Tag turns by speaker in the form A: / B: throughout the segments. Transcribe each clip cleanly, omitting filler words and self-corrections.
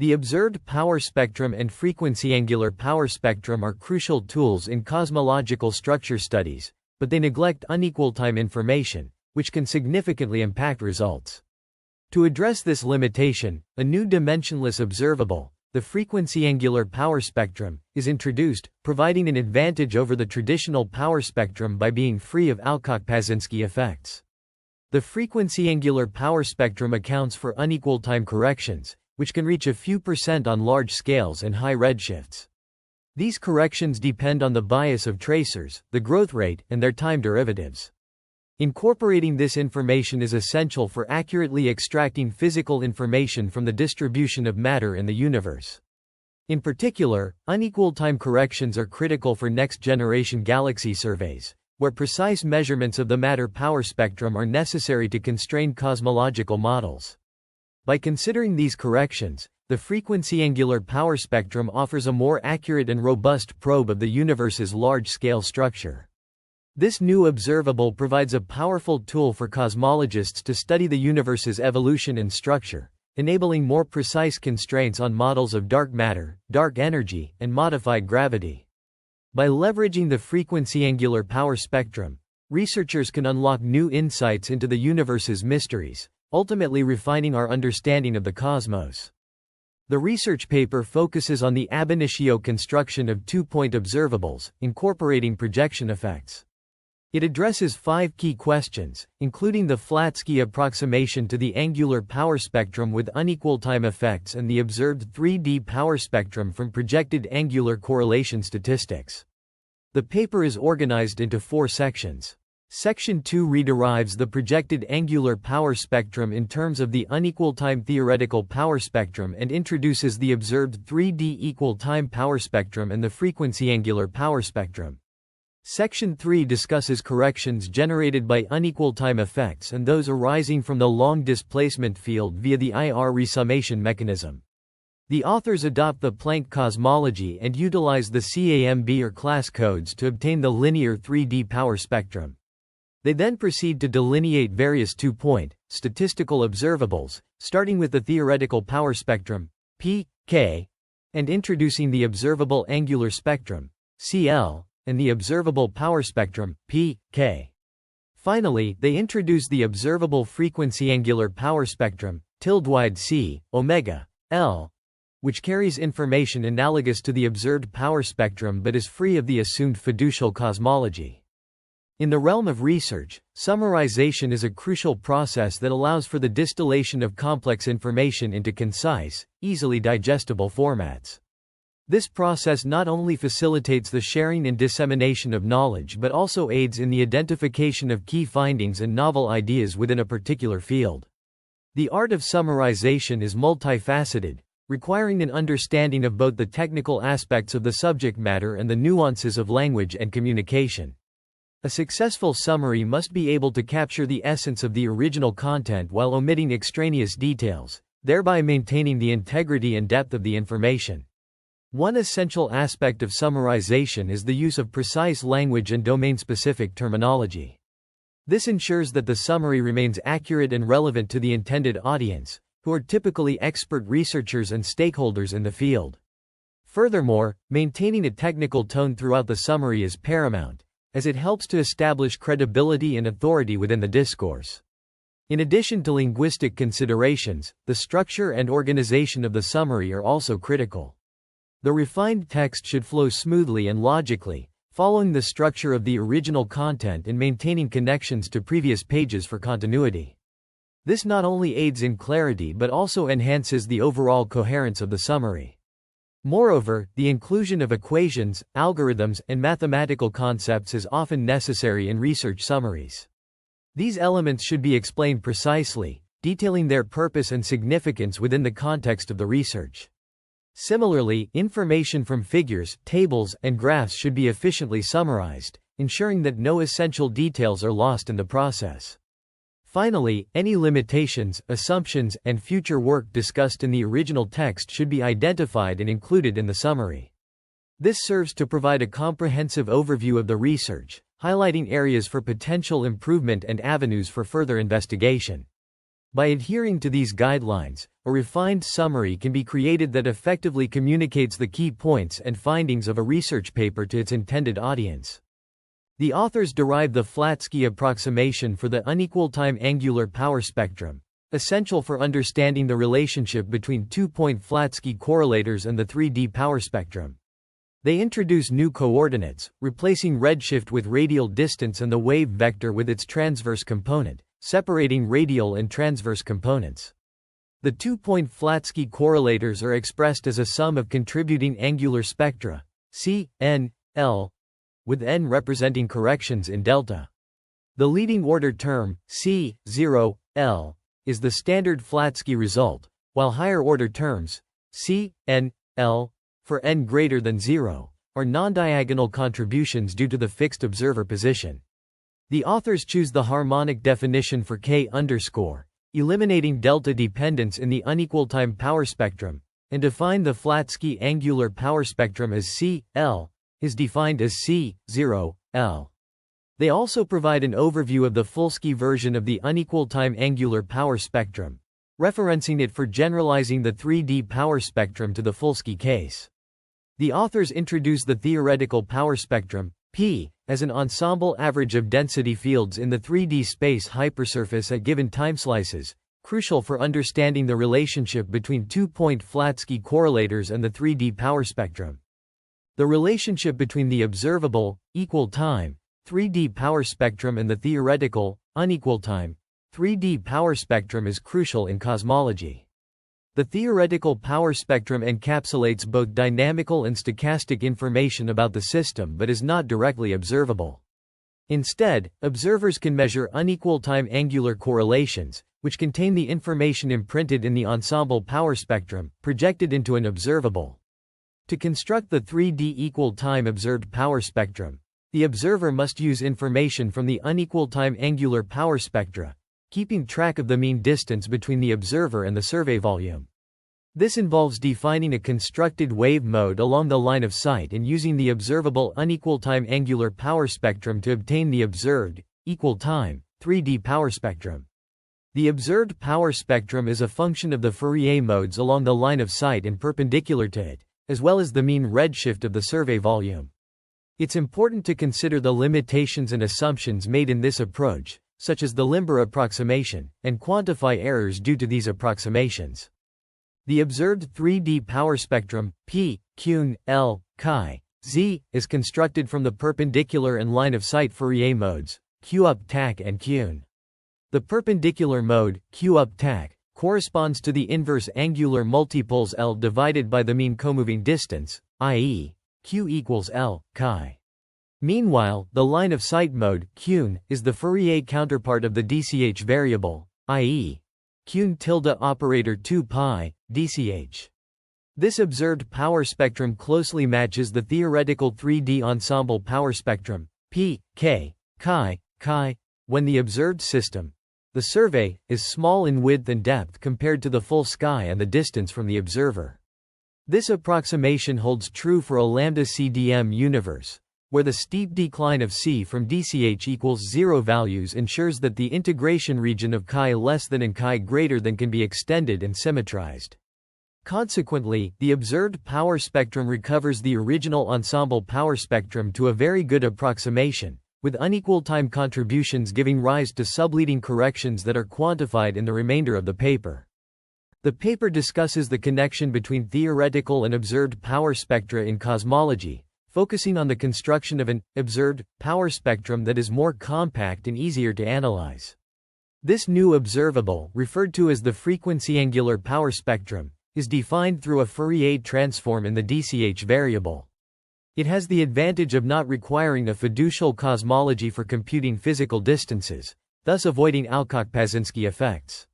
A: The observed power spectrum and frequency-angular power spectrum are crucial tools in cosmological structure studies, but they neglect unequal-time information, which can significantly impact results. To address this limitation, a new dimensionless observable, the frequency-angular power spectrum, is introduced, providing an advantage over the traditional power spectrum by being free of Alcock-Paczynski effects. The frequency-angular power spectrum accounts for unequal time corrections, which can reach a few percent on large scales and high redshifts. These corrections depend on the bias of tracers, the growth rate, and their time derivatives. Incorporating this information is essential for accurately extracting physical information from the distribution of matter in the universe. In particular, unequal time corrections are critical for next-generation galaxy surveys, where precise measurements of the matter power spectrum are necessary to constrain cosmological models. By considering these corrections, the frequency-angular power spectrum offers a more accurate and robust probe of the universe's large-scale structure. This new observable provides a powerful tool for cosmologists to study the universe's evolution and structure, enabling more precise constraints on models of dark matter, dark energy, and modified gravity. By leveraging the frequency-angular power spectrum, researchers can unlock new insights into the universe's mysteries, ultimately refining our understanding of the cosmos. The research paper focuses on the ab initio construction of two-point observables, incorporating projection effects. It addresses 5 key questions, including the Flatsky approximation to the angular power spectrum with unequal time effects and the observed 3D power spectrum from projected angular correlation statistics. The paper is organized into 4 sections. Section 2 rederives the projected angular power spectrum in terms of the unequal time theoretical power spectrum and introduces the observed 3D equal time power spectrum and the frequency angular power spectrum. Section 3 discusses corrections generated by unequal time effects and those arising from the long displacement field via the IR-resummation mechanism. The authors adopt the Planck cosmology and utilize the CAMB or class codes to obtain the linear 3D power spectrum. They then proceed to delineate various two-point, statistical observables, starting with the theoretical power spectrum, P, K, and introducing the observable angular spectrum, CL, and the observable power spectrum, P, K. Finally, they introduce the observable frequency angular power spectrum, tilde C, omega, L, which carries information analogous to the observed power spectrum but is free of the assumed fiducial cosmology. In the realm of research, summarization is a crucial process that allows for the distillation of complex information into concise, easily digestible formats. This process not only facilitates the sharing and dissemination of knowledge but also aids in the identification of key findings and novel ideas within a particular field. The art of summarization is multifaceted, requiring an understanding of both the technical aspects of the subject matter and the nuances of language and communication. A successful summary must be able to capture the essence of the original content while omitting extraneous details, thereby maintaining the integrity and depth of the information. One essential aspect of summarization is the use of precise language and domain-specific terminology. This ensures that the summary remains accurate and relevant to the intended audience, who are typically expert researchers and stakeholders in the field. Furthermore, maintaining a technical tone throughout the summary is paramount, as it helps to establish credibility and authority within the discourse. In addition to linguistic considerations, the structure and organization of the summary are also critical. The refined text should flow smoothly and logically, following the structure of the original content and maintaining connections to previous pages for continuity. This not only aids in clarity but also enhances the overall coherence of the summary. Moreover, the inclusion of equations, algorithms, and mathematical concepts is often necessary in research summaries. These elements should be explained precisely, detailing their purpose and significance within the context of the research. Similarly, information from figures, tables, and graphs should be efficiently summarized, ensuring that no essential details are lost in the process. Finally, any limitations, assumptions, and future work discussed in the original text should be identified and included in the summary. This serves to provide a comprehensive overview of the research, highlighting areas for potential improvement and avenues for further investigation. By adhering to these guidelines, a refined summary can be created that effectively communicates the key points and findings of a research paper to its intended audience. The authors derived the Flatsky approximation for the unequal-time angular power spectrum, essential for understanding the relationship between two-point Flatsky correlators and the 3D power spectrum. They introduce new coordinates, replacing redshift with radial distance and the wave vector with its transverse component, separating radial and transverse components. The two-point Flatsky correlators are expressed as a sum of contributing angular spectra, C, N, L, with n representing corrections in delta. The leading order term, C, 0, L, is the standard Flatsky result, while higher order terms, C, N, L, for n greater than 0, are non-diagonal contributions due to the fixed observer position. The authors choose the harmonic definition for K underscore, eliminating delta dependence in the unequal-time power spectrum, and define the Flatsky angular power spectrum as C, L, is defined as C, 0, L. They also provide an overview of the Fulski version of the unequal-time angular power spectrum, referencing it for generalizing the 3D power spectrum to the Fulski case. The authors introduce the theoretical power spectrum, P, as an ensemble average of density fields in the 3D space hypersurface at given time slices, crucial for understanding the relationship between two-point Flatsky correlators and the 3D power spectrum. The relationship between the observable, equal-time, 3D power spectrum and the theoretical, unequal-time, 3D power spectrum is crucial in cosmology. The theoretical power spectrum encapsulates both dynamical and stochastic information about the system but is not directly observable. Instead, observers can measure unequal-time angular correlations, which contain the information imprinted in the ensemble power spectrum, projected into an observable. To construct the 3D equal-time observed power spectrum, the observer must use information from the unequal-time angular power spectra, keeping track of the mean distance between the observer and the survey volume. This involves defining a constructed wave mode along the line of sight and using the observable unequal-time angular power spectrum to obtain the observed, equal-time, 3D power spectrum. The observed power spectrum is a function of the Fourier modes along the line of sight and perpendicular to it, as well as the mean redshift of the survey volume. It's important to consider the limitations and assumptions made in this approach, such as the Limber approximation, and quantify errors due to these approximations. The observed 3D power spectrum, P, Q, L, chi, Z, is constructed from the perpendicular and line-of-sight Fourier modes, Q up tac and Q. The perpendicular mode, Q up tac, corresponds to the inverse angular multipoles L divided by the mean comoving distance, i.e., Q equals L, chi. Meanwhile, the line-of-sight mode, Q, is the Fourier counterpart of the DCH variable, i.e., Q tilde operator 2 pi, DCH. This observed power spectrum closely matches the theoretical 3D ensemble power spectrum, P, K, chi, when the observed system, the survey, is small in width and depth compared to the full sky and the distance from the observer. This approximation holds true for a lambda CDM universe, where the steep decline of C from DCH equals 0 values ensures that the integration region of chi less than and chi greater than can be extended and symmetrized. Consequently, the observed power spectrum recovers the original ensemble power spectrum to a very good approximation, with unequal time contributions giving rise to subleading corrections that are quantified in the remainder of the paper. The paper discusses the connection between theoretical and observed power spectra in cosmology, focusing on the construction of an observed power spectrum that is more compact and easier to analyze. This new observable, referred to as the frequency-angular power spectrum, is defined through a Fourier transform in the DCH variable. It has the advantage of not requiring a fiducial cosmology for computing physical distances, thus avoiding Alcock-Paczynski effects.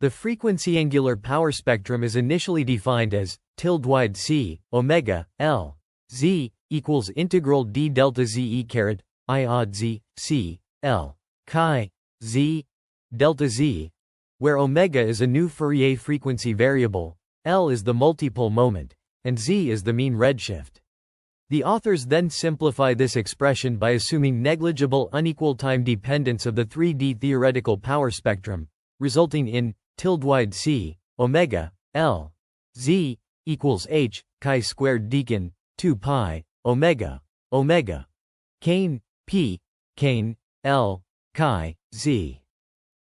A: The frequency-angular power spectrum is initially defined as tilde C, omega, L, Z, equals integral d delta Z e caret, I odd Z, C, L, chi, Z, delta Z, where omega is a new Fourier frequency variable, L is the multipole moment, and Z is the mean redshift. The authors then simplify this expression by assuming negligible unequal time dependence of the 3D theoretical power spectrum, resulting in tilde C, omega, L, Z, equals H, chi squared decan, 2 pi, omega, omega, cane, P, cane, L, chi, Z.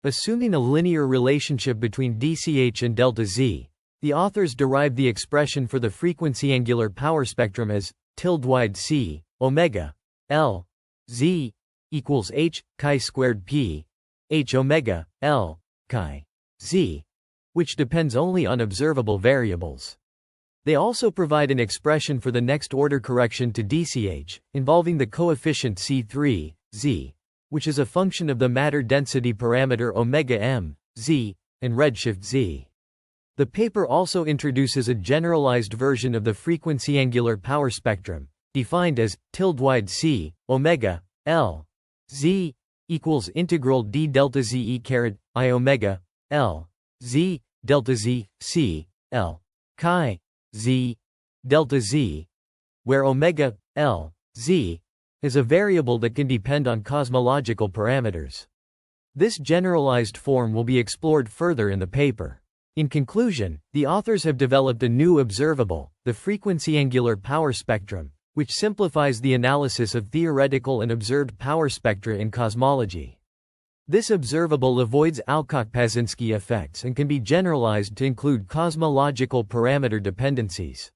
A: Assuming a linear relationship between dch and delta Z, the authors derived the expression for the frequency angular power spectrum as tilde C, omega, L, Z, equals H, chi squared P, H omega, L, chi, Z, which depends only on observable variables. They also provide an expression for the next order correction to dch, involving the coefficient C3, Z, which is a function of the matter density parameter omega m, Z, and redshift Z. The paper also introduces a generalized version of the frequency angular power spectrum, defined as tilde C, omega, L, Z, equals integral d delta Z e caret I omega, L, Z, delta Z, C, L, chi, Z, delta Z, where omega, L, Z, is a variable that can depend on cosmological parameters. This generalized form will be explored further in the paper. In conclusion, the authors have developed a new observable, the frequency angular power spectrum, which simplifies the analysis of theoretical and observed power spectra in cosmology. This observable avoids Alcock-Paczynski effects and can be generalized to include cosmological parameter dependencies.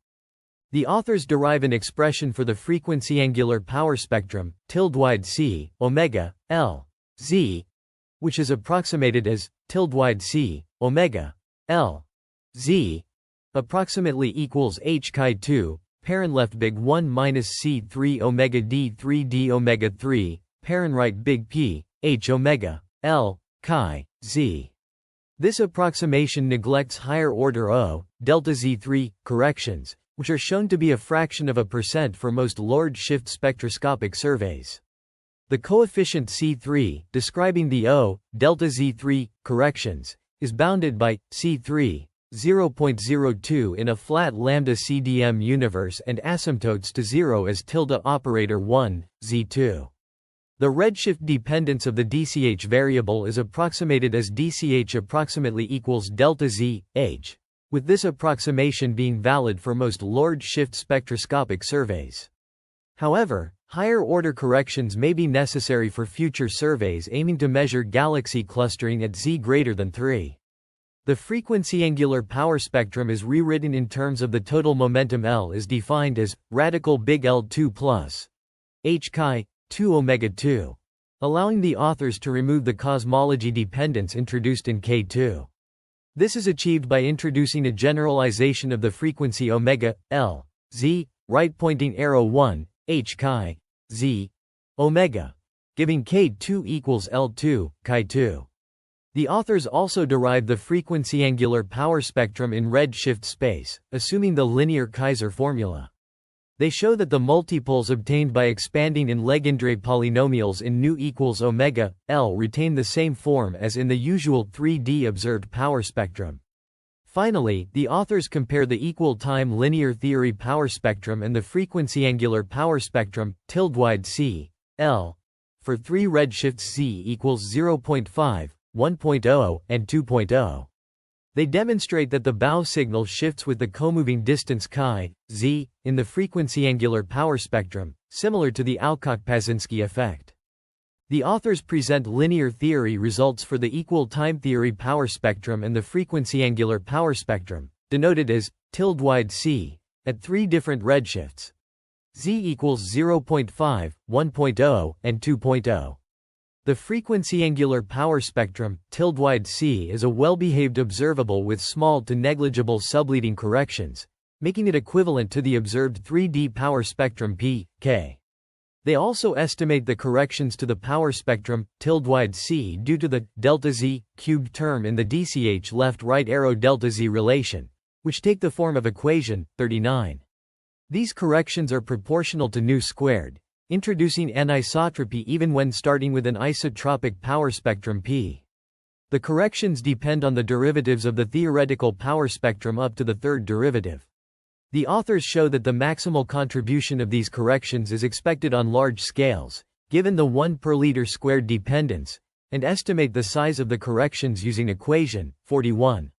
A: The authors derive an expression for the frequency angular power spectrum, tilde C, omega, L, Z, which is approximated as tilde C, omega, L, Z, approximately equals H chi 2, parent left big 1 minus C3 omega D3 D omega 3, parent right big P, H omega, L, chi, Z. This approximation neglects higher order O, delta Z3, corrections, which are shown to be a fraction of a percent for most large shift spectroscopic surveys. The coefficient C3, describing the O, delta Z3, corrections, is bounded by C3, 0.02 in a flat lambda CDM universe and asymptotes to 0 as tilde operator 1, Z2. The redshift dependence of the dch variable is approximated as dch approximately equals delta Z, H, with this approximation being valid for most large shift spectroscopic surveys. However, higher order corrections may be necessary for future surveys aiming to measure galaxy clustering at Z greater than 3. The frequency angular power spectrum is rewritten in terms of the total momentum L is defined as radical big L2 plus H chi 2 omega 2, allowing the authors to remove the cosmology dependence introduced in K2. This is achieved by introducing a generalization of the frequency omega, L, Z, right pointing arrow 1, H chi, Z, omega, giving K2 equals L2, chi 2. The authors also derive the frequency angular power spectrum in redshift space, assuming the linear Kaiser formula. They show that the multipoles obtained by expanding in Legendre polynomials in nu equals omega, L retain the same form as in the usual 3D observed power spectrum. Finally, the authors compare the equal-time linear theory power spectrum and the frequency angular power spectrum, tilde C, L, for 3 redshifts Z equals 0.5, 1.0, and 2.0. They demonstrate that the bow signal shifts with the comoving distance chi, Z, in the frequency angular power spectrum, similar to the Alcock-Paczynski effect. The authors present linear theory results for the equal-time theory power spectrum and the frequency angular power spectrum, denoted as tilde C, at 3 different redshifts. Z equals 0.5, 1.0, and 2.0. The frequency angular power spectrum, tilde C, is a well-behaved observable with small to negligible subleading corrections, making it equivalent to the observed 3D power spectrum P, K. They also estimate the corrections to the power spectrum, tilde C, due to the delta Z cubed term in the dch left-right arrow delta Z relation, which take the form of equation 39. These corrections are proportional to nu squared, introducing anisotropy even when starting with an isotropic power spectrum P. The corrections depend on the derivatives of the theoretical power spectrum up to the third derivative. The authors show that the maximal contribution of these corrections is expected on large scales, given the 1 per liter squared dependence, and estimate the size of the corrections using equation 41.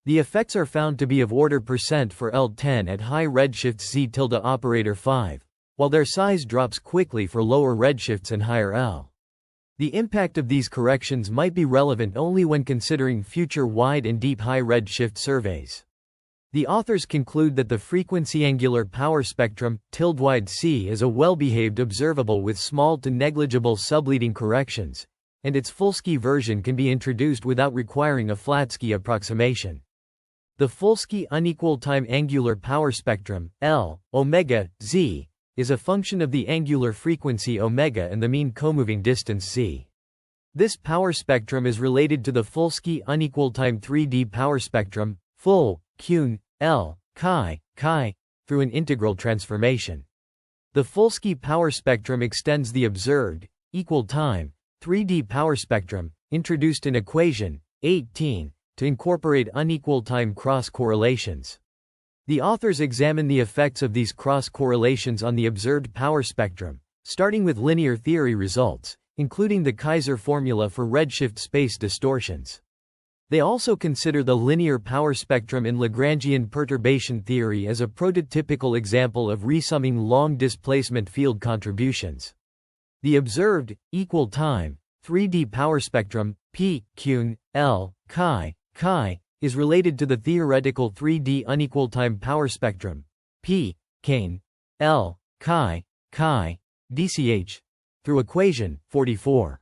A: The effects are found to be of order percent for L10 at high redshifts Z tilde operator 5, while their size drops quickly for lower redshifts and higher L. The impact of these corrections might be relevant only when considering future wide and deep high redshift surveys. The authors conclude that the frequency-angular power spectrum, tilde-wide C, is a well-behaved observable with small to negligible subleading corrections, and its Fulski version can be introduced without requiring a Flatsky approximation. The Fulski unequal-time angular power spectrum, L, omega, Z, is a function of the angular frequency omega and the mean comoving distance Z. This power spectrum is related to the Fulski unequal-time 3D power spectrum, Ful, Kun, L, Chi, through an integral transformation. The Fulski power spectrum extends the observed, equal-time, 3D power spectrum, introduced in equation 18, to incorporate unequal-time cross-correlations. The authors examine the effects of these cross-correlations on the observed power spectrum, starting with linear theory results, including the Kaiser formula for redshift-space distortions. They also consider the linear power spectrum in Lagrangian perturbation theory as a prototypical example of resumming long displacement field contributions. The observed, equal-time, 3D power spectrum, P, Kun, L, Chi, is related to the theoretical 3D unequal-time power spectrum, P, Kane, L, Chi, DCH, through equation 44.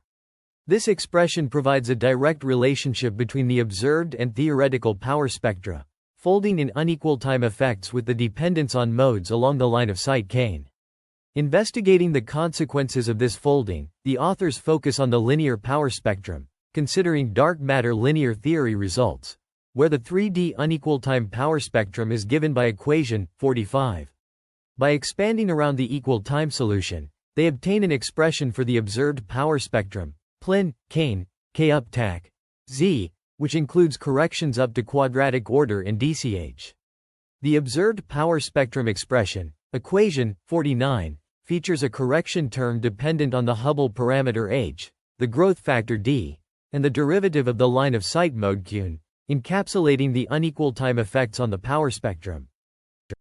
A: This expression provides a direct relationship between the observed and theoretical power spectra, folding in unequal time effects with the dependence on modes along the line of sight Kane. Investigating the consequences of this folding, the authors focus on the linear power spectrum, considering dark matter linear theory results, where the 3D unequal time power spectrum is given by equation 45. By expanding around the equal time solution, they obtain an expression for the observed power spectrum, Plin, Kane, K up tac, Z, which includes corrections up to quadratic order in DCH. The observed power spectrum expression, equation 49, features a correction term dependent on the Hubble parameter h, the growth factor d, and the derivative of the line of sight mode Kun, encapsulating the unequal time effects on the power spectrum.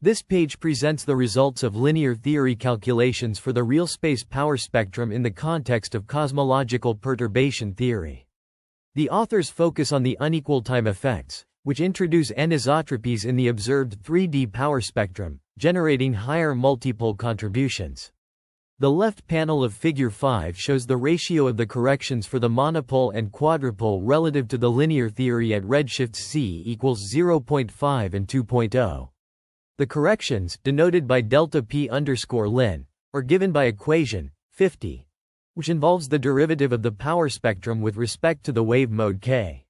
A: This page presents the results of linear theory calculations for the real space power spectrum in the context of cosmological perturbation theory. The authors focus on the unequal time effects, which introduce anisotropies in the observed 3D power spectrum, generating higher multipole contributions. The left panel of Figure 5 shows the ratio of the corrections for the monopole and quadrupole relative to the linear theory at redshifts Z equals 0.5 and 2.0. The corrections, denoted by delta p_ln, are given by equation 50, which involves the derivative of the power spectrum with respect to the wave mode k.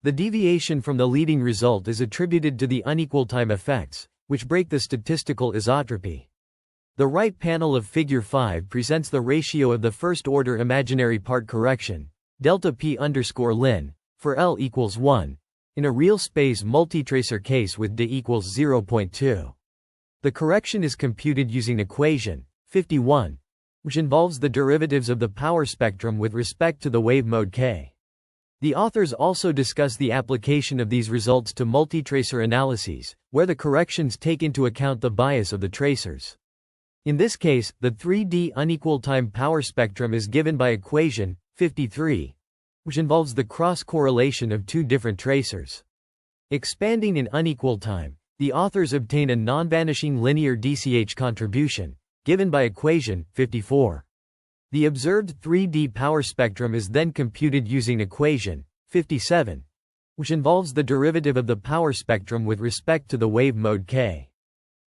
A: The deviation from the leading result is attributed to the unequal time effects, which break the statistical isotropy. The right panel of Figure 5 presents the ratio of the first-order imaginary part correction, delta p_ln, for L equals 1, in a real space multitracer case with d equals 0.2. The correction is computed using equation 51, which involves the derivatives of the power spectrum with respect to the wave mode k. The authors also discuss the application of these results to multitracer analyses, where the corrections take into account the bias of the tracers. In this case, the 3D unequal time power spectrum is given by equation 53, which involves the cross-correlation of two different tracers. Expanding in unequal time, the authors obtain a non-vanishing linear DCH contribution, given by equation 54. The observed 3D power spectrum is then computed using equation 57, which involves the derivative of the power spectrum with respect to the wave mode k.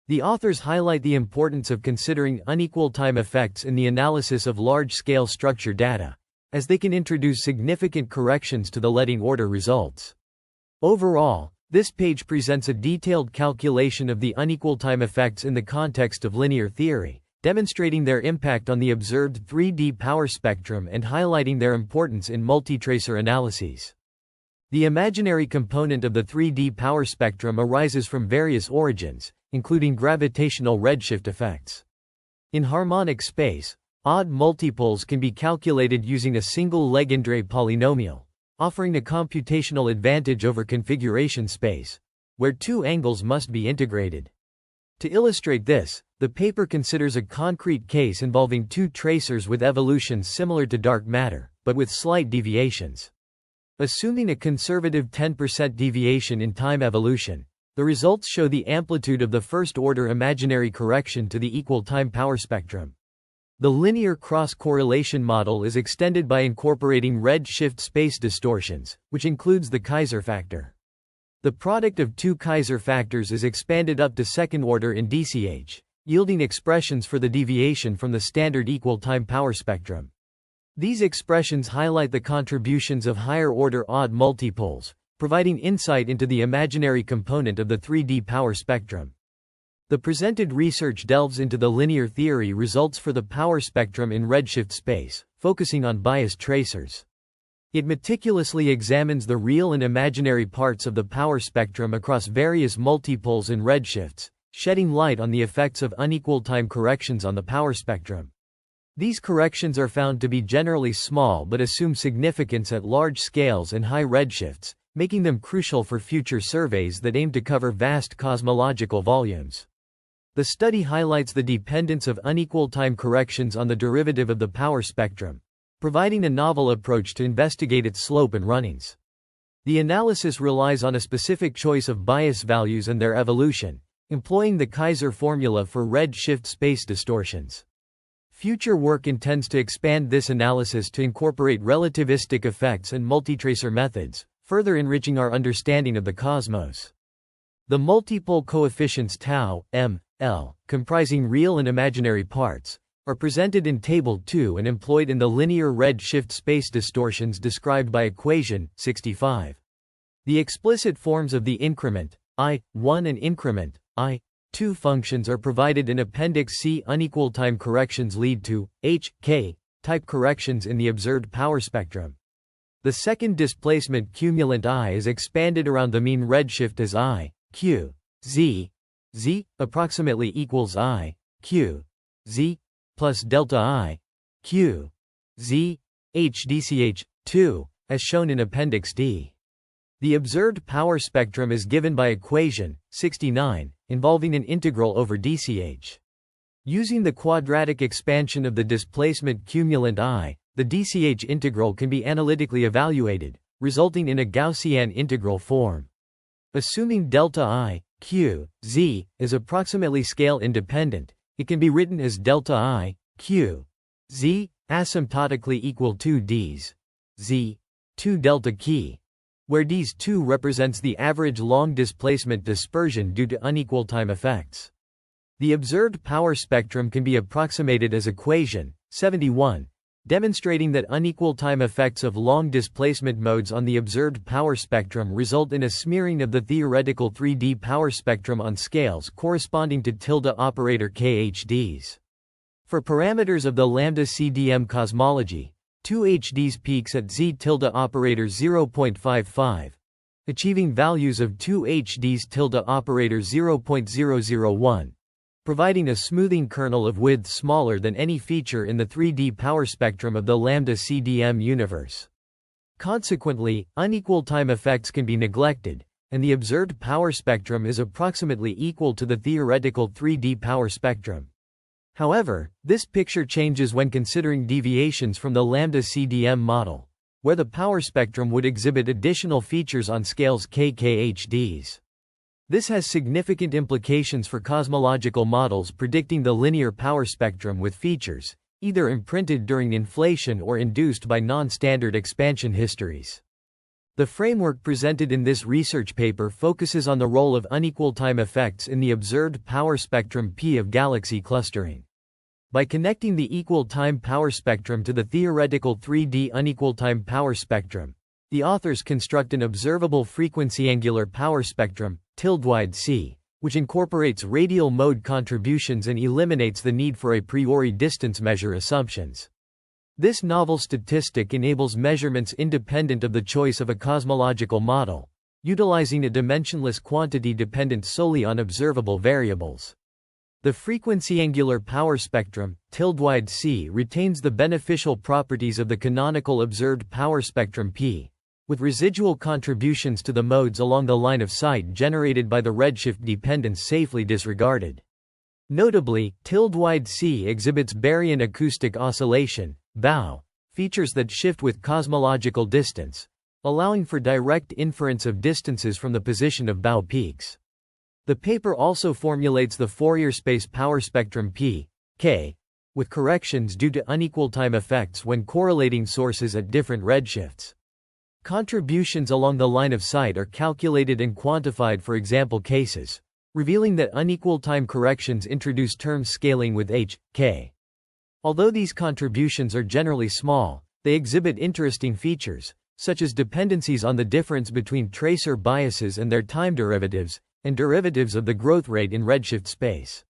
A: The authors highlight the importance of considering unequal time effects in the analysis of large-scale structure data, as they can introduce significant corrections to the leading order results. Overall, this page presents a detailed calculation of the unequal time effects in the context of linear theory, demonstrating their impact on the observed 3D power spectrum and highlighting their importance in multitracer analyses. The imaginary component of the 3D power spectrum arises from various origins, including gravitational redshift effects. In harmonic space, odd multipoles can be calculated using a single Legendre polynomial, offering a computational advantage over configuration space, where two angles must be integrated. To illustrate this, the paper considers a concrete case involving two tracers with evolutions similar to dark matter, but with slight deviations. Assuming a conservative 10% deviation in time evolution, the results show the amplitude of the first-order imaginary correction to the equal time power spectrum. The linear cross-correlation model is extended by incorporating redshift-space distortions, which includes the Kaiser factor. The product of two Kaiser factors is expanded up to second order in DCH, yielding expressions for the deviation from the standard equal-time power spectrum. These expressions highlight the contributions of higher-order odd multipoles, providing insight into the imaginary component of the 3D power spectrum. The presented research delves into the linear theory results for the power spectrum in redshift space, focusing on biased tracers. It meticulously examines the real and imaginary parts of the power spectrum across various multipoles and redshifts, shedding light on the effects of unequal time corrections on the power spectrum. These corrections are found to be generally small but assume significance at large scales and high redshifts, making them crucial for future surveys that aim to cover vast cosmological volumes. The study highlights the dependence of unequal time corrections on the derivative of the power spectrum, providing a novel approach to investigate its slope and runnings. The analysis relies on a specific choice of bias values and their evolution, employing the Kaiser formula for redshift space distortions. Future work intends to expand this analysis to incorporate relativistic effects and multitracer methods, further enriching our understanding of the cosmos. The multipole coefficients tau, m, l, comprising real and imaginary parts, are presented in Table 2 and employed in the linear redshift space distortions described by equation 65. The explicit forms of the increment I1 and increment I2 functions are provided in Appendix C. Unequal time corrections lead to H-K type corrections in the observed power spectrum. The second displacement cumulant I is expanded around the mean redshift as I, Q, Z, Z approximately equals I, Q, Z plus delta I, Q, Z, H DCH, 2, as shown in Appendix D. The observed power spectrum is given by equation 69, involving an integral over DCH. Using the quadratic expansion of the displacement cumulant I, the DCH integral can be analytically evaluated, resulting in a Gaussian integral form. Assuming delta I, Q, Z, is approximately scale independent, it can be written as delta I, Q, Z, asymptotically equal to Ds, Z, 2 delta key, where Ds 2 represents the average long displacement dispersion due to unequal time effects. The observed power spectrum can be approximated as equation 71, demonstrating that unequal time effects of long displacement modes on the observed power spectrum result in a smearing of the theoretical 3D power spectrum on scales corresponding to tilde operator KHDs. For parameters of the lambda CDM cosmology, 2 HDs peaks at Z tilde operator 0.55, achieving values of 2 HDs tilde operator 0.001. Providing a smoothing kernel of width smaller than any feature in the 3D power spectrum of the lambda CDM universe. Consequently, unequal time effects can be neglected, and the observed power spectrum is approximately equal to the theoretical 3D power spectrum. However, this picture changes when considering deviations from the lambda CDM model, where the power spectrum would exhibit additional features on scales KKHDs. This has significant implications for cosmological models predicting the linear power spectrum with features, either imprinted during inflation or induced by non-standard expansion histories. The framework presented in this research paper focuses on the role of unequal time effects in the observed power spectrum P of galaxy clustering. By connecting the equal time power spectrum to the theoretical 3D unequal time power spectrum, the authors construct an observable frequency-angular power spectrum, tilde-C, which incorporates radial mode contributions and eliminates the need for a priori distance measure assumptions. This novel statistic enables measurements independent of the choice of a cosmological model, utilizing a dimensionless quantity dependent solely on observable variables. The frequency-angular power spectrum, tilde-C, retains the beneficial properties of the canonical observed power spectrum P, with residual contributions to the modes along the line of sight generated by the redshift dependence safely disregarded. Notably, tilde-wide C exhibits baryon acoustic oscillation, BAO, features that shift with cosmological distance, allowing for direct inference of distances from the position of BAO peaks. The paper also formulates the Fourier space power spectrum P, K, with corrections due to unequal time effects when correlating sources at different redshifts. Contributions along the line of sight are calculated and quantified for example cases, revealing that unequal time corrections introduce term scaling with h, k. Although these contributions are generally small, they exhibit interesting features, such as dependencies on the difference between tracer biases and their time derivatives, and derivatives of the growth rate in redshift space.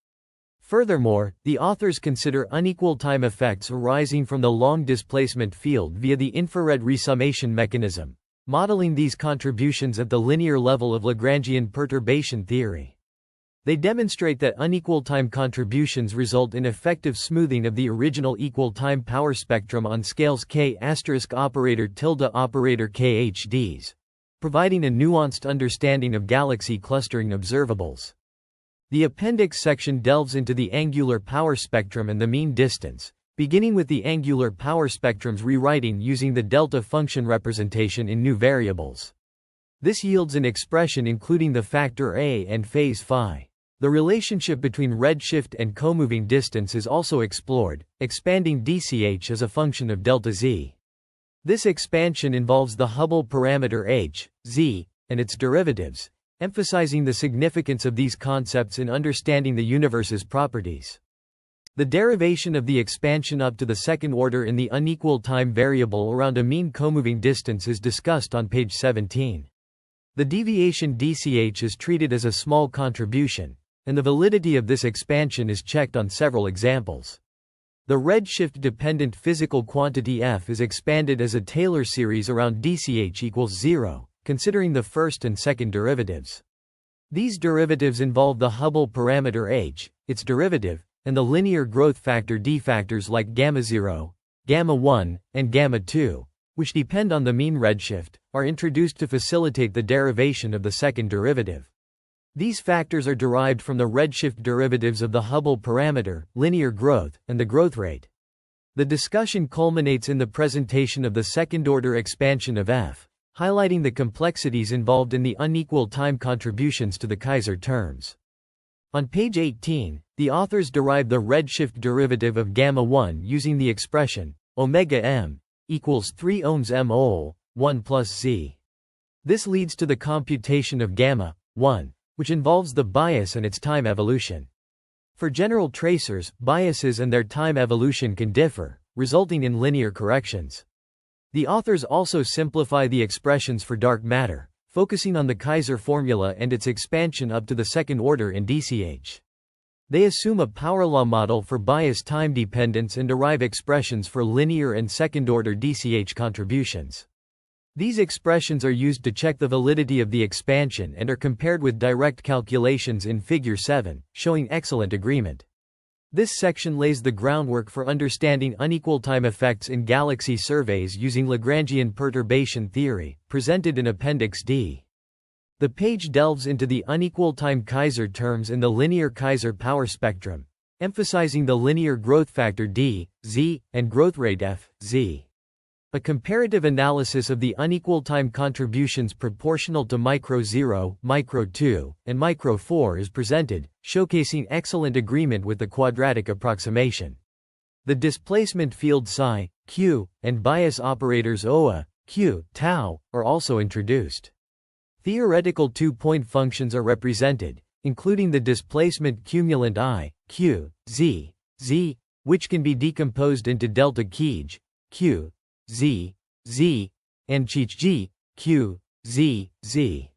A: Furthermore, the authors consider unequal time effects arising from the long displacement field via the infrared resummation mechanism, modeling these contributions at the linear level of Lagrangian perturbation theory. They demonstrate that unequal time contributions result in effective smoothing of the original equal time power spectrum on scales k** operator tilde operator kHds, providing a nuanced understanding of galaxy clustering observables. The appendix section delves into the angular power spectrum and the mean distance, beginning with the angular power spectrum's rewriting using the delta function representation in new variables. This yields an expression including the factor A and phase phi. The relationship between redshift and comoving distance is also explored, expanding dch as a function of delta z. This expansion involves the Hubble parameter h, z, and its derivatives, emphasizing the significance of these concepts in understanding the universe's properties. The derivation of the expansion up to the second order in the unequal time variable around a mean comoving distance is discussed on page 17. The deviation dch is treated as a small contribution, and the validity of this expansion is checked on several examples. The redshift-dependent physical quantity f is expanded as a Taylor series around dch equals 0, considering the first and second derivatives. These derivatives involve the Hubble parameter h, its derivative, and the linear growth factor d factors like gamma0, gamma1, and gamma2, which depend on the mean redshift, are introduced to facilitate the derivation of the second derivative. These factors are derived from the redshift derivatives of the Hubble parameter, linear growth, and the growth rate. The discussion culminates in the presentation of the second-order expansion of f, highlighting the complexities involved in the unequal time contributions to the Kaiser terms. On page 18, the authors derive the redshift derivative of gamma1 using the expression omega m equals 3 ohms m ol 1 plus z. This leads to the computation of gamma 1, which involves the bias and its time evolution. For general tracers, biases and their time evolution can differ, resulting in linear corrections. The authors also simplify the expressions for dark matter, focusing on the Kaiser formula and its expansion up to the second order in dch. They assume a power law model for bias time dependence and derive expressions for linear and second-order dch contributions. These expressions are used to check the validity of the expansion and are compared with direct calculations in Figure 7, showing excellent agreement. This section lays the groundwork for understanding unequal time effects in galaxy surveys using Lagrangian perturbation theory, presented in Appendix D. The page delves into the unequal time Kaiser terms in the linear Kaiser power spectrum, emphasizing the linear growth factor d, z, and growth rate f, z. A comparative analysis of the unequal time contributions proportional to micro 0, micro 2, and micro 4 is presented, showcasing excellent agreement with the quadratic approximation. The displacement field psi, q, and bias operators oa, q, tau, are also introduced. Theoretical two-point functions are represented, including the displacement cumulant I, q, z, z, which can be decomposed into delta Keege, q, z, z, and Cheech, q, z, z.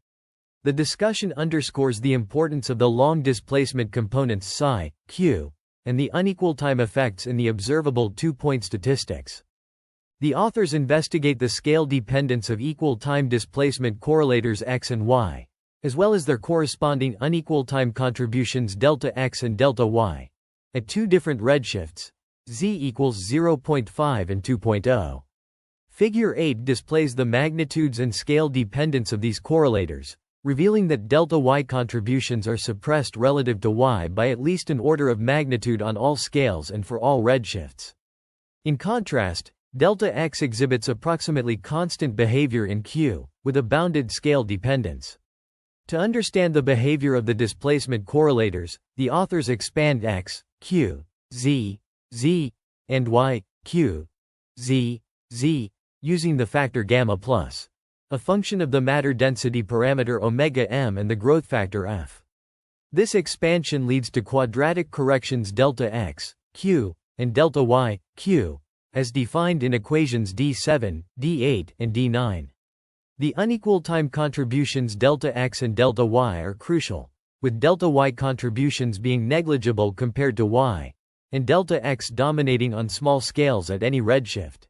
A: The discussion underscores the importance of the long displacement components psi, q, and the unequal time effects in the observable two-point statistics. The authors investigate the scale dependence of equal time displacement correlators x and y, as well as their corresponding unequal time contributions delta x and delta y, at two different redshifts, z equals 0.5 and 2.0. Figure 8 displays the magnitudes and scale dependence of these correlators, revealing that delta y contributions are suppressed relative to y by at least an order of magnitude on all scales and for all redshifts. In contrast, delta x exhibits approximately constant behavior in Q, with a bounded scale dependence. To understand the behavior of the displacement correlators, the authors expand x, q, z, z, and y, q, z, z, using the factor gamma plus, a function of the matter density parameter omega m and the growth factor f. This expansion leads to quadratic corrections delta x, q, and delta y, q, as defined in equations d7, d8, and d9. The unequal time contributions delta x and delta y are crucial, with delta y contributions being negligible compared to y, and delta x dominating on small scales at any redshift.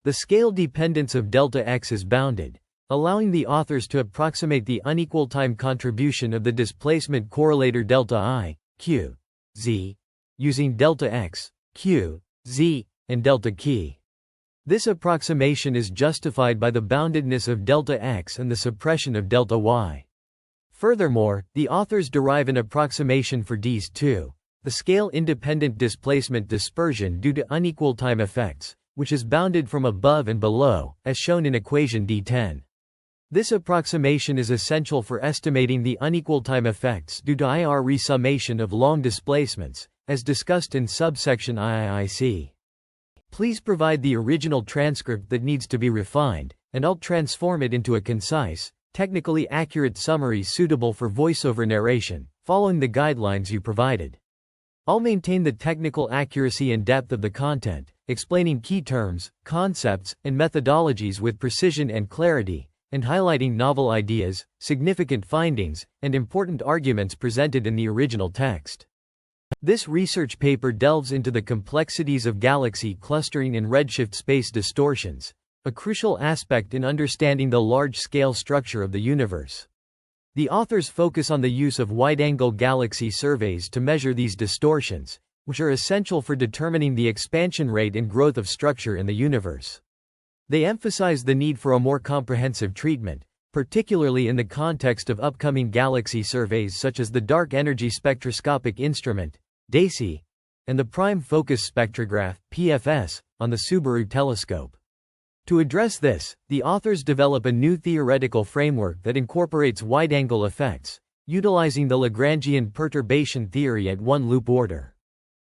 A: The scale dependence of delta x is bounded, allowing the authors to approximate the unequal time contribution of the displacement correlator delta I, q, z, using delta x, q, z, and delta key. This approximation is justified by the boundedness of delta x and the suppression of delta y. Furthermore, the authors derive an approximation for ds 2, the scale-independent displacement dispersion due to unequal time effects, which is bounded from above and below, as shown in equation d10. This approximation is essential for estimating the unequal time effects due to IR-resummation of long displacements, as discussed in subsection IIIC. Please provide the original transcript that needs to be refined, and I'll transform it into a concise, technically accurate summary suitable for voiceover narration, following the guidelines you provided. I'll maintain the technical accuracy and depth of the content, explaining key terms, concepts, and methodologies with precision and clarity, and highlighting novel ideas, significant findings, and important arguments presented in the original text. This research paper delves into the complexities of galaxy clustering and redshift space distortions, a crucial aspect in understanding the large-scale structure of the universe. The authors focus on the use of wide-angle galaxy surveys to measure these distortions, which are essential for determining the expansion rate and growth of structure in the universe. They emphasize the need for a more comprehensive treatment, particularly in the context of upcoming galaxy surveys such as the Dark Energy Spectroscopic Instrument, DESI, and the Prime Focus Spectrograph, PFS, on the Subaru telescope. To address this, the authors develop a new theoretical framework that incorporates wide-angle effects, utilizing the Lagrangian perturbation theory at one-loop order.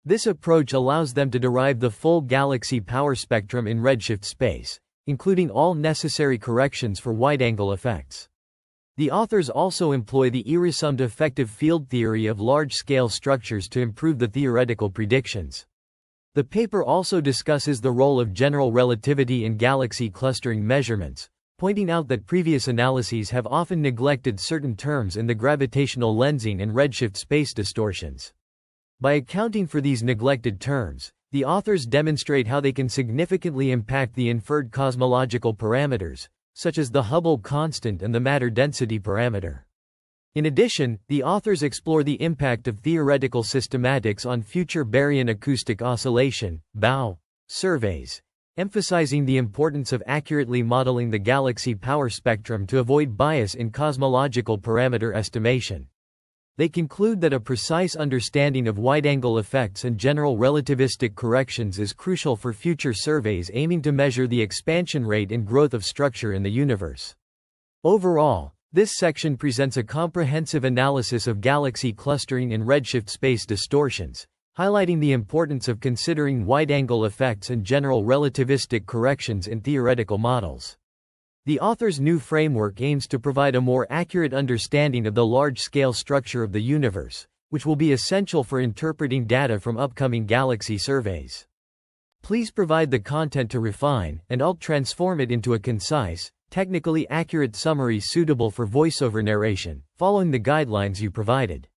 A: This approach allows them to derive the full galaxy power spectrum in redshift space, including all necessary corrections for wide-angle effects. The authors also employ the irresummed effective field theory of large-scale structures to improve the theoretical predictions. The paper also discusses the role of general relativity in galaxy clustering measurements, pointing out that previous analyses have often neglected certain terms in the gravitational lensing and redshift space distortions. By accounting for these neglected terms, the authors demonstrate how they can significantly impact the inferred cosmological parameters, such as the Hubble constant and the matter density parameter. In addition, the authors explore the impact of theoretical systematics on future baryon acoustic oscillation (BAO) surveys, emphasizing the importance of accurately modeling the galaxy power spectrum to avoid bias in cosmological parameter estimation. They conclude that a precise understanding of wide-angle effects and general relativistic corrections is crucial for future surveys aiming to measure the expansion rate and growth of structure in the universe. Overall, this section presents a comprehensive analysis of galaxy clustering and redshift space distortions, highlighting the importance of considering wide-angle effects and general relativistic corrections in theoretical models. The author's new framework aims to provide a more accurate understanding of the large-scale structure of the universe, which will be essential for interpreting data from upcoming galaxy surveys. Please provide the content to refine, and I'll transform it into a concise, technically accurate summary suitable for voiceover narration, following the guidelines you provided.